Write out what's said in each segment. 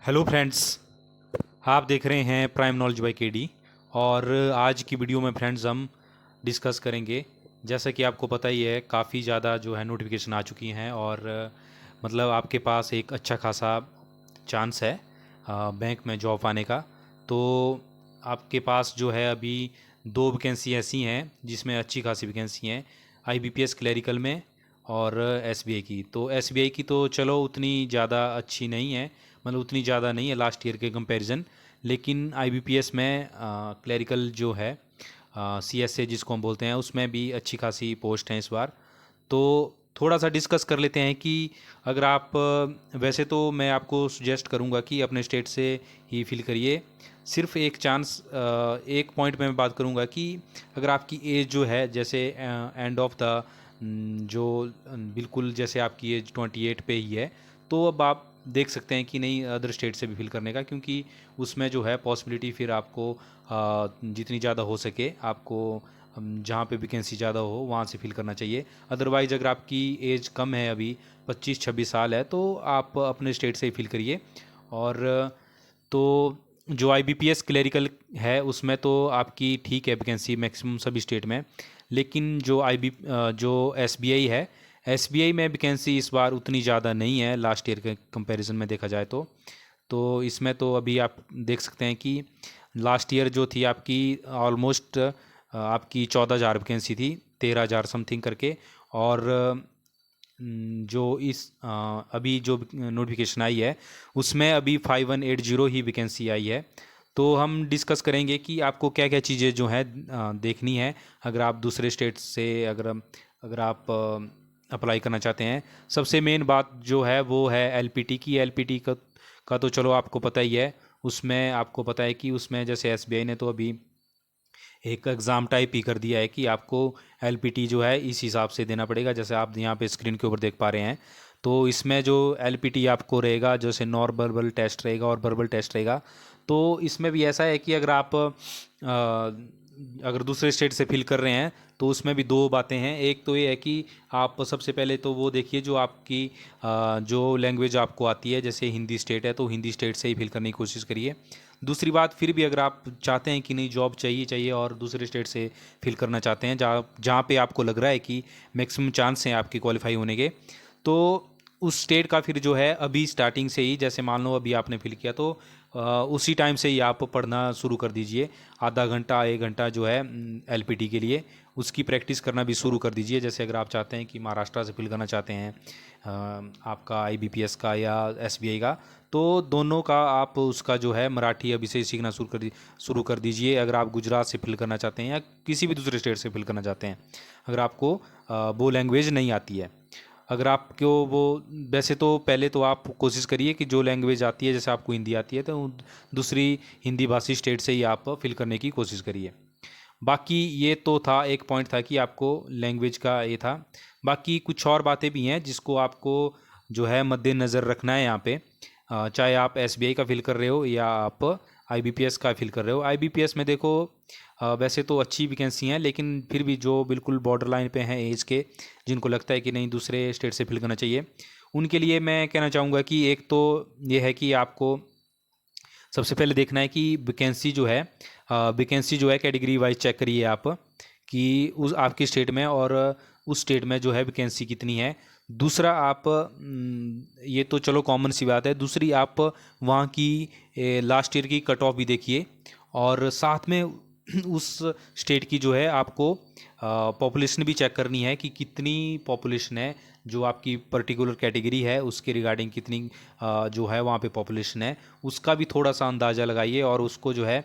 Hello friends, आप देख रहे हैं प्राइम नॉलेज बाय केडी। और आज की वीडियो में फ्रेंड्स हम डिस्कस करेंगे। जैसा कि आपको पता ही है, काफ़ी ज़्यादा जो है नोटिफिकेशन आ चुकी हैं और मतलब आपके पास एक अच्छा खासा चांस है बैंक में जॉब आने का। तो आपके पास जो है अभी दो वैकेंसी ऐसी हैं जिसमें अच्छी खासी वैकेंसी हैं, आईबीपीएस क्लरिकल में और एसबीआई की। तो एसबीआई की तो चलो उतनी ज़्यादा अच्छी नहीं है, मतलब उतनी ज़्यादा नहीं है लास्ट ईयर के कंपैरिजन। लेकिन आईबीपीएस में क्लरिकल जो है सीएसए जिसको हम बोलते हैं, उसमें भी अच्छी खासी पोस्ट हैं इस बार। तो थोड़ा सा डिस्कस कर लेते हैं कि अगर आप वैसे तो मैं आपको सुजेस्ट करूंगा कि अपने स्टेट से ही फिल करिए। सिर्फ एक चांस, एक पॉइंट में मैं बात करूंगा कि अगर आपकी एज जो है जैसे एंड ऑफ द जो बिल्कुल जैसे आपकी एज 28 पे ही है, तो अब आप देख सकते हैं कि नहीं अदर स्टेट से भी फिल करने का, क्योंकि उसमें जो है पॉसिबिलिटी फिर आपको जितनी ज़्यादा हो सके आपको जहाँ पे वैकेंसी ज़्यादा हो वहाँ से फिल करना चाहिए। अदरवाइज़ अगर आपकी एज कम है, अभी 25-26 साल है, तो आप अपने स्टेट से ही फिल करिए। और तो जो आईबीपीएस क्लरिकल है उसमें तो आपकी ठीक है वैकेंसी मैक्सिमम सभी स्टेट में। लेकिन जो एसबीआई है, एसबीआई में वैकेंसी इस बार उतनी ज़्यादा नहीं है लास्ट ईयर के कंपैरिजन में देखा जाए तो इसमें तो अभी आप देख सकते हैं कि लास्ट ईयर जो थी आपकी ऑलमोस्ट आपकी 14,000 वैकेंसी थी, 13,000 समथिंग करके। और जो इस अभी जो नोटिफिकेशन आई है उसमें अभी 5180 ही वैकेंसी आई है। तो हम डिस्कस करेंगे कि आपको क्या क्या चीज़ें जो है देखनी है अगर आप दूसरे स्टेट से अगर आप अप्लाई करना चाहते हैं। सबसे मेन बात जो है वो है एलपीटी की। एलपीटी का तो चलो आपको पता ही है। उसमें आपको पता है कि उसमें जैसे एसबीआई ने तो अभी एक एग्ज़ाम टाइप ही कर दिया है कि आपको एलपीटी जो है इस हिसाब से देना पड़ेगा, जैसे आप यहाँ पे स्क्रीन के ऊपर देख पा रहे हैं। तो इसमें जो एलपीटी आपको रहेगा, जैसे नॉन वर्बल टेस्ट रहेगा और वर्बल टेस्ट रहेगा। तो इसमें भी ऐसा है कि अगर आप अगर दूसरे स्टेट से फिल कर रहे हैं तो उसमें भी दो बातें हैं। एक तो ये है कि आप सबसे पहले तो वो देखिए जो आपकी जो लैंग्वेज आपको आती है, जैसे हिंदी स्टेट है तो हिंदी स्टेट से ही फिल करने की कोशिश करिए। दूसरी बात, फिर भी अगर आप चाहते हैं कि नहीं जॉब चाहिए चाहिए और दूसरे स्टेट से फिल करना चाहते हैं जहाँ जहाँ पे आपको लग रहा है कि मैक्सिमम चांस हैं आपके क्वालिफाई होने के, तो उस स्टेट का फिर जो है अभी स्टार्टिंग से ही, जैसे मान लो अभी आपने फिल किया तो उसी टाइम से ही आप पढ़ना शुरू कर दीजिए। आधा घंटा 1 घंटा जो है एलपीटी के लिए उसकी प्रैक्टिस करना भी शुरू कर दीजिए। जैसे अगर आप चाहते हैं कि महाराष्ट्र से फिल करना चाहते हैं आपका आईबीपीएस का या एसबीआई का, तो दोनों का आप उसका जो है मराठी अभी से ही सीखना शुरू कर दीजिए। अगर आप गुजरात से फिल करना चाहते हैं या किसी भी दूसरे स्टेट से फिल करना चाहते हैं, अगर आपको वो लैंग्वेज नहीं आती है, अगर आपको वो, वैसे तो पहले तो आप कोशिश करिए कि जो लैंग्वेज आती है, जैसे आपको हिंदी आती है तो दूसरी हिंदी भाषी स्टेट से ही आप फिल करने की कोशिश करिए। बाकी ये तो था, एक पॉइंट था कि आपको लैंग्वेज का ये था। बाकी कुछ और बातें भी हैं जिसको आपको जो है मद्देनज़र रखना है यहाँ पे। चाहे आप एसबीआई का फिल कर रहे हो या आप आईबीपीएस का फिल कर रहे हो। आईबीपीएस में देखो वैसे तो अच्छी वैकेंसी हैं, लेकिन फिर भी जो बिल्कुल बॉर्डर लाइन पे हैं एज के, जिनको लगता है कि नहीं दूसरे स्टेट से फिल करना चाहिए, उनके लिए मैं कहना चाहूँगा कि एक तो ये है कि आपको सबसे पहले देखना है कि वैकेंसी जो है कैटेगरी वाइज चेक करिए आप कि उस आपकी स्टेट में और उस स्टेट में जो है वैकेंसी कितनी है। दूसरा आप ये तो चलो कॉमन सी बात है। दूसरी, आप वहाँ की लास्ट ईयर की कट ऑफ भी देखिए और साथ में उस स्टेट की जो है आपको पॉपुलेशन भी चेक करनी है कि कितनी पॉपुलेशन है, जो आपकी पर्टिकुलर कैटेगरी है उसके रिगार्डिंग कितनी जो है वहाँ पे पॉपुलेशन है, उसका भी थोड़ा सा अंदाज़ा लगाइए और उसको जो है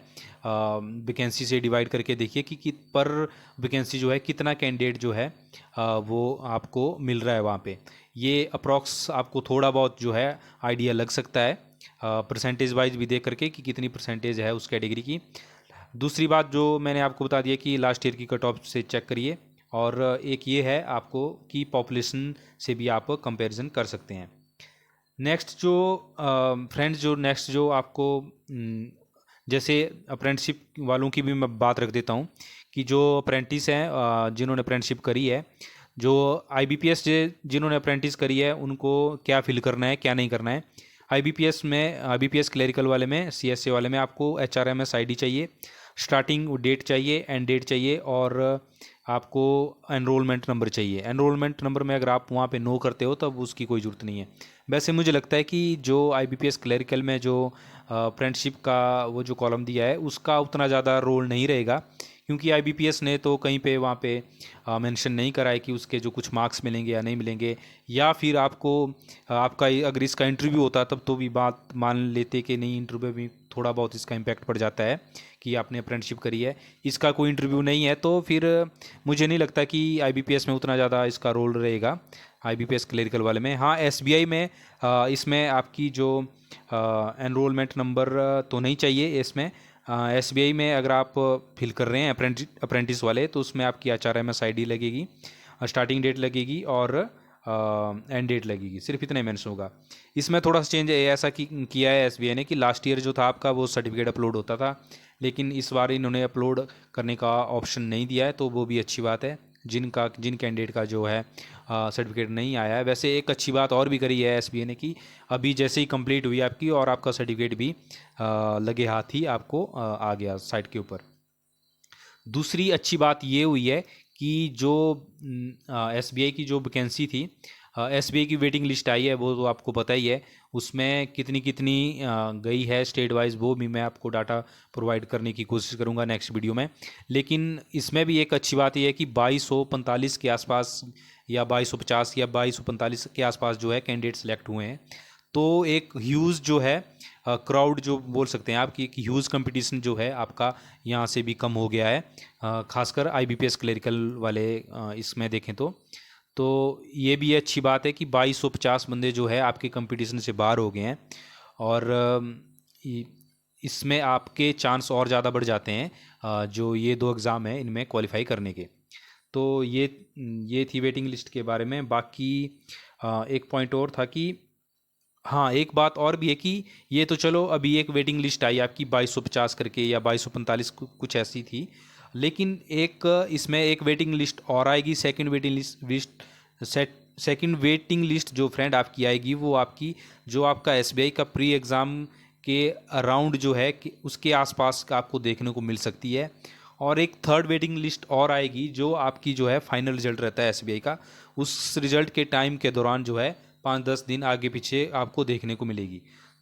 वैकेंसी से डिवाइड करके देखिए कि पर वैकेंसी जो है कितना कैंडिडेट जो है वो आपको मिल रहा है वहाँ पे। ये अप्रॉक्स आपको थोड़ा बहुत जो है आइडिया लग सकता है परसेंटेज वाइज भी देख करके कि कितनी परसेंटेज है उस कैटेगरी की। दूसरी बात जो मैंने आपको बता दिया कि लास्ट ईयर की कट ऑफ से चेक करिए। और एक ये है आपको कि पॉपुलेशन से भी आप कंपैरिजन कर सकते हैं। नेक्स्ट जो फ्रेंड्स, जो नेक्स्ट जो आपको जैसे अप्रेंटिसशिप वालों की भी मैं बात रख देता हूँ कि जो अप्रेंटिस हैं जिन्होंने अप्रेंटिसशिप करी है, जो आईबीपीएस जिन्होंने अप्रेंटिस करी है उनको क्या फिल करना है क्या नहीं करना है। IBPS क्लरिकल वाले में, CSA वाले में आपको HRMS ID चाहिए, स्टार्टिंग डेट चाहिए, एंड डेट चाहिए, और आपको एनरोलमेंट नंबर चाहिए। एनरोलमेंट नंबर में अगर आप वहाँ पे नो करते हो तब उसकी कोई ज़रूरत नहीं है। वैसे मुझे लगता है कि जो IBPS क्लरिकल में जो अप्रेंटिसशिप का वो जो कॉलम दिया है उसका उतना ज़्यादा रोल नहीं रहेगा, क्योंकि IBPS ने तो कहीं पे वहाँ पे मेंशन नहीं करा है कि उसके जो कुछ मार्क्स मिलेंगे या नहीं मिलेंगे, या फिर आपको आपका अगर इसका इंटरव्यू होता तब तो भी बात मान लेते कि नहीं, इंटरव्यू में थोड़ा बहुत इसका इम्पैक्ट पड़ जाता है कि आपने अप्रेंटिसशिप करी है। इसका कोई इंटरव्यू नहीं है तो फिर मुझे नहीं लगता कि IBPS में उतना ज़्यादा इसका रोल रहेगा, IBPS क्लरिकल वाले में। हाँ, SBI में इसमें आपकी जो एनरोलमेंट नंबर तो नहीं चाहिए इसमें। SBI में अगर आप फिल कर रहे हैं अप्रेंटिस वाले, तो उसमें आपकी HRMS ID लगेगी, स्टार्टिंग डेट लगेगी, और एंड डेट लगेगी, सिर्फ इतना ही मेंशन होगा। इसमें थोड़ा सा चेंज ऐसा किया है SBI ने कि लास्ट ईयर जो था आपका वो सर्टिफिकेट अपलोड होता था, लेकिन इस बार इन्होंने अपलोड करने का ऑप्शन नहीं दिया है, तो वो भी अच्छी बात है जिन कैंडिडेट का जो है सर्टिफिकेट नहीं आया है। वैसे एक अच्छी बात और भी करी है SBI ने कि अभी जैसे ही कंप्लीट हुई आपकी और आपका सर्टिफिकेट भी लगे हाथ ही आपको आ गया साइट के ऊपर। दूसरी अच्छी बात ये हुई है कि जो SBI की जो वैकेंसी थी, SBI की वेटिंग लिस्ट आई है, वो तो आपको पता ही है, उसमें कितनी कितनी गई है स्टेट वाइज, वो भी मैं आपको डाटा प्रोवाइड करने की कोशिश करूंगा नेक्स्ट वीडियो में। लेकिन इसमें भी एक अच्छी बात यह है कि 2245 के आसपास या 2250 या 2245 के आसपास जो है कैंडिडेट सेलेक्ट हुए हैं। तो एक ह्यूज जो है क्राउड जो बोल सकते हैं आपकी, एक ह्यूज कंपटीशन जो है आपका यहाँ से भी कम हो गया है, खासकर IBPS क्लरिकल वाले इसमें देखें तो ये भी अच्छी बात है कि 2250 बंदे जो है आपके कंपटीशन से बाहर हो गए हैं, और इसमें आपके चांस और ज़्यादा बढ़ जाते हैं जो ये 2 एग्ज़ाम हैं इनमें क्वालिफाई करने के। तो ये थी वेटिंग लिस्ट के बारे में। बाकी एक पॉइंट और था कि हाँ, एक बात और भी है कि ये तो चलो अभी एक वेटिंग लिस्ट आई आपकी 2250 करके या 2245 कुछ ऐसी थी, लेकिन एक इसमें एक वेटिंग लिस्ट और आएगी, सेकंड वेटिंग लिस्ट जो फ्रेंड आपकी आएगी, वो आपकी जो आपका SBI का प्री एग्ज़ाम के अराउंड जो है कि उसके आसपास का आपको देखने को मिल सकती है। और एक थर्ड वेटिंग लिस्ट और आएगी जो आपकी जो है फाइनल रिजल्ट रहता है SBI का, उस रिजल्ट के टाइम के दौरान जो है 5-10 दिन आगे पीछे आपको देखने को मिलेगी।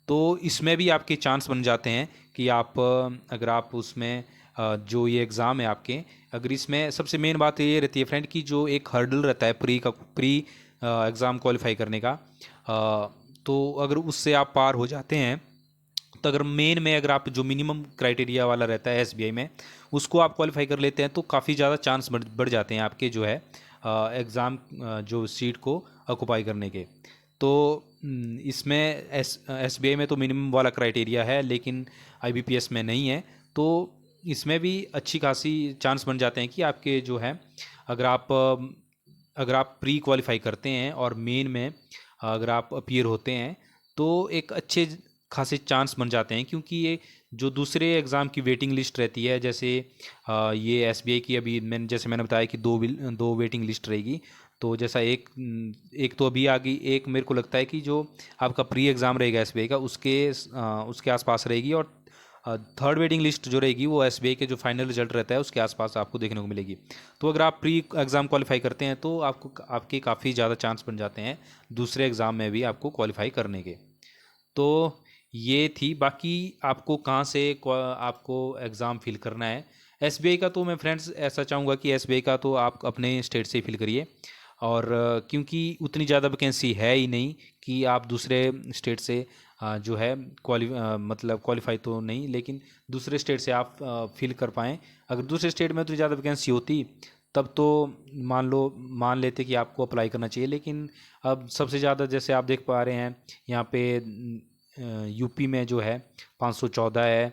तो इसमें भी आपके चांस बन जाते हैं कि आप अगर आप उसमें जो ये एग्ज़ाम है आपके, अगर इसमें सबसे मेन बात ये रहती है फ्रेंड कि जो एक हर्डल रहता है प्री एग्ज़ाम क्वालिफाई करने का, तो अगर उससे आप पार हो जाते हैं, तो अगर मेन में अगर आप जो मिनिमम क्राइटेरिया वाला रहता है SBI में उसको आप क्वालिफाई कर लेते हैं, तो काफ़ी ज़्यादा चांस बढ़ जाते हैं आपके जो है एग्ज़ाम जो सीट को ऑक्यूपाई करने के। तो इसमें SBI में तो मिनिमम वाला क्राइटेरिया है, लेकिन IBPS में नहीं है। तो इसमें भी अच्छी खासी चांस बन जाते हैं कि आपके जो है अगर आप प्री क्वालिफाई करते हैं और मेन में अगर आप अपीयर होते हैं, तो एक अच्छे खासे चांस बन जाते हैं, क्योंकि ये जो दूसरे एग्ज़ाम की वेटिंग लिस्ट रहती है, जैसे ये SBI की अभी मैंने बताया कि दो वेटिंग लिस्ट रहेगी। तो जैसा एक तो अभी आ गई, एक मेरे को लगता है कि जो आपका प्री एग्ज़ाम रहेगा SBI का उसके आसपास रहेगी, और थर्ड वेटिंग लिस्ट जो रहेगी वो SBI के जो फाइनल रिजल्ट रहता है उसके आसपास आपको देखने को मिलेगी। तो अगर आप प्री एग्ज़ाम क्वालिफाई करते हैं तो आपके काफ़ी ज़्यादा चांस बन जाते हैं दूसरे एग्ज़ाम में भी आपको क्वालिफाई करने के। तो ये थी। बाकी आपको कहाँ से आपको एग्ज़ाम फिल करना है SBI का, तो मैं फ्रेंड्स ऐसा चाहूँगा कि SBI का तो आप अपने स्टेट से फिल करिए, और क्योंकि उतनी ज़्यादा वैकेंसी है ही नहीं कि आप दूसरे स्टेट से जो है मतलब क्वालिफाई तो नहीं, लेकिन दूसरे स्टेट से आप फिल कर पाएँ। अगर दूसरे स्टेट में उतनी ज़्यादा वैकेंसी होती तब तो मान लेते कि आपको अप्लाई करना चाहिए, लेकिन अब सबसे ज़्यादा जैसे आप देख पा रहे हैं यहाँ पे यूपी में जो है 514 है,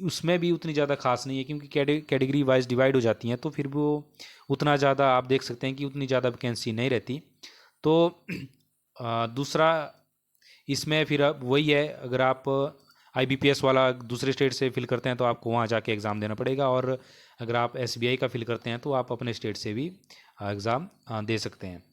उसमें भी उतनी ज़्यादा खास नहीं है, क्योंकि कैटेगरी वाइज डिवाइड हो जाती हैं, तो फिर वो उतना ज़्यादा आप देख सकते हैं कि उतनी ज़्यादा वैकेंसी नहीं रहती। तो दूसरा इसमें फिर अब वही है, अगर आप IBPS वाला दूसरे स्टेट से फिल करते हैं तो आपको वहाँ जाके एग्ज़ाम देना पड़ेगा, और अगर आप SBI का फिल करते हैं तो आप अपने स्टेट से भी एग्ज़ाम दे सकते हैं।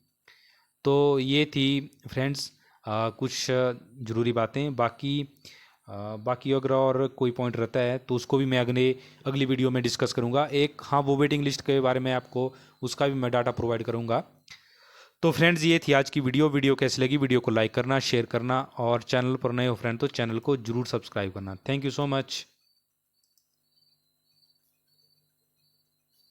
तो ये थी फ्रेंड्स कुछ ज़रूरी बातें। बाकी अगर और कोई पॉइंट रहता है तो उसको भी मैं अगली वीडियो में डिस्कस करूँगा। एक हाँ, वो वेटिंग लिस्ट के बारे में आपको उसका भी मैं डाटा प्रोवाइड करूँगा। तो फ्रेंड्स, ये थी आज की वीडियो कैसी लगी वीडियो को लाइक करना, शेयर करना, और चैनल पर नए हो फ्रेंड तो चैनल को जरूर सब्सक्राइब करना। Thank you so much.